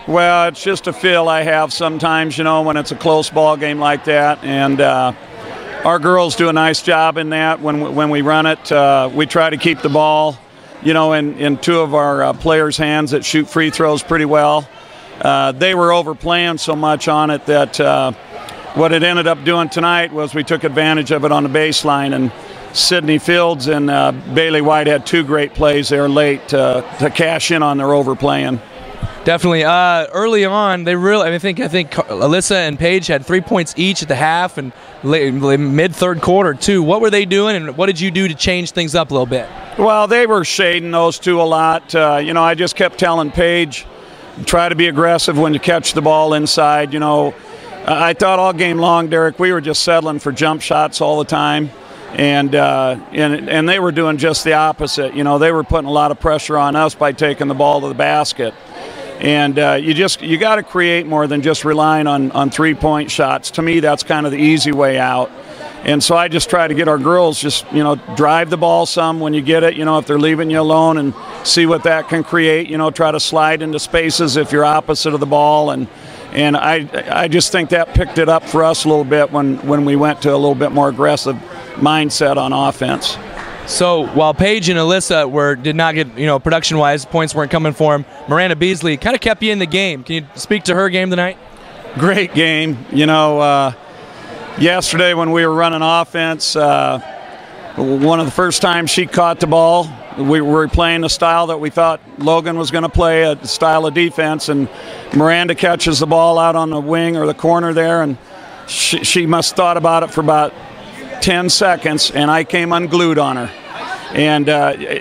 Well, it's just a feel I have sometimes, you know, when it's a close ball game like that. And our girls do a nice job in that when we run it. We try to keep the ball, you know, in two of our players' hands that shoot free throws pretty well. They were overplaying so much on it that what it ended up doing tonight was we took advantage of it on the baseline, and Sydney Fields and Bailey White had two great plays there late to cash in on their overplaying. Definitely. Early on, they really. I think Alyssa and Paige had 3 points each at the half and mid-third quarter too. What were they doing, and what did you do to change things up a little bit? Well, they were shading those two a lot. You know, I just kept telling Paige, try to be aggressive when you catch the ball inside. You know, I thought all game long, Derek, we were just settling for jump shots all the time. And they were doing just the opposite. You know, they were putting a lot of pressure on us by taking the ball to the basket. And you got to create more than just relying on three-point shots. To me, that's kind of the easy way out. And so I just try to get our girls just, you know, drive the ball some when you get it, you know, if they're leaving you alone, and see what that can create. You know, try to slide into spaces if you're opposite of the ball. And I just think that picked it up for us a little bit when we went to a little bit more aggressive mindset on offense. So while Paige and Alyssa did not get, you know, production-wise, points weren't coming for them, Miranda Beezley kind of kept you in the game. Can you speak to her game tonight? Great game. You know, yesterday when we were running offense, one of the first times she caught the ball, we were playing a style that we thought Logan was going to play, a style of defense, and Miranda catches the ball out on the wing or the corner there, and she must have thought about it for about 10 seconds, and I came unglued on her. And,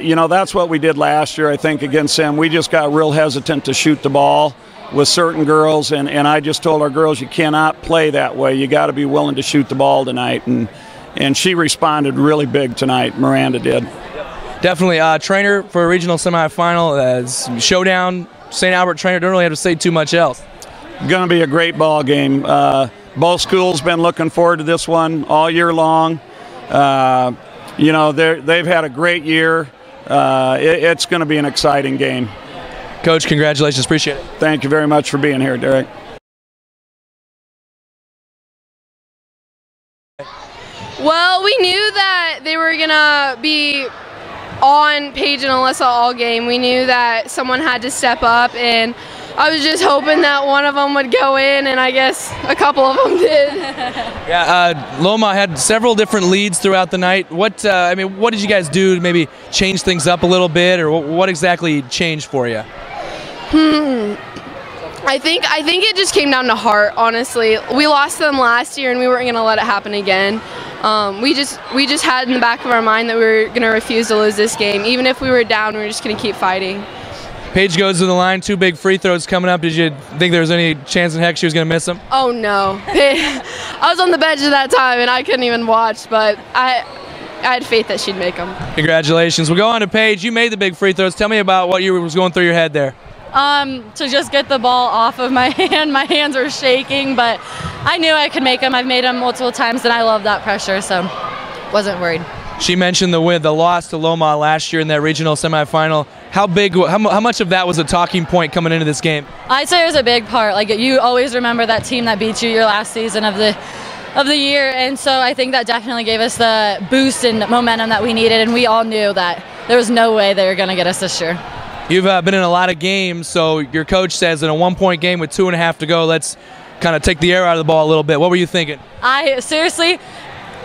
you know, that's what we did last year, I think, against them. We just got real hesitant to shoot the ball with certain girls, and I just told our girls, you cannot play that way. You got to be willing to shoot the ball tonight. And she responded really big tonight, Miranda did. Definitely. Trainer for a regional semifinal, showdown, St. Albert Trainer, don't really have to say too much else. Going to be a great ball game. Both schools been looking forward to this one all year long. You know, they've had a great year. It's going to be an exciting game. Coach, congratulations. Appreciate it. Thank you very much for being here, Derek. Well, we knew that they were going to be on Paige and Alyssa all game. We knew that someone had to step up, and I was just hoping that one of them would go in, and I guess a couple of them did. Yeah, Loma had several different leads throughout the night. What did you guys do to maybe change things up a little bit, or what exactly changed for you? I think it just came down to heart, honestly. We lost them last year, and we weren't going to let it happen again. We just had in the back of our mind that we were going to refuse to lose this game. Even if we were down, we were just going to keep fighting. Paige goes to the line, 2 big free throws coming up. Did you think there was any chance in heck she was going to miss them? Oh, no. I was on the bench at that time, and I couldn't even watch, but I had faith that she'd make them. Congratulations. We'll go on to Paige. You made the big free throws. Tell me about what was going through your head there. To just get the ball off of my hand. My hands were shaking, but I knew I could make them. I've made them multiple times, and I love that pressure, so wasn't worried. She mentioned the loss to Loma last year in that regional semifinal. How much of that was a talking point coming into this game? I'd say it was a big part. Like, you always remember that team that beat you your last season of the year, and so I think that definitely gave us the boost and momentum that we needed, and we all knew that there was no way they were going to get us this year. You've been in a lot of games, so your coach says in a 1-point game with 2.5 to go, let's kind of take the air out of the ball a little bit. What were you thinking? I seriously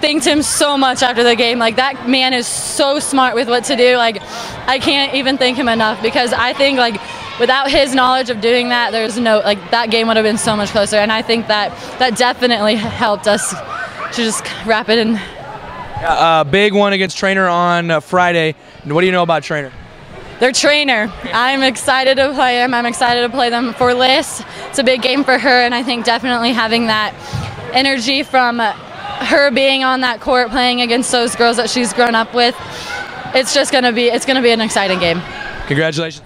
thanked him so much after the game. Like, that man is so smart with what to do. Like, I can't even thank him enough, because I think, like, without his knowledge of doing that, there's no, like, that game would have been so much closer. And I think that definitely helped us to just wrap it in. Big one against Trainer on Friday. What do you know about Trainer? Their trainer. I'm excited to play them. I'm excited to play them for Liz. It's a big game for her, and I think definitely having that energy from her being on that court playing against those girls that she's grown up with, it's going to be an exciting game. Congratulations.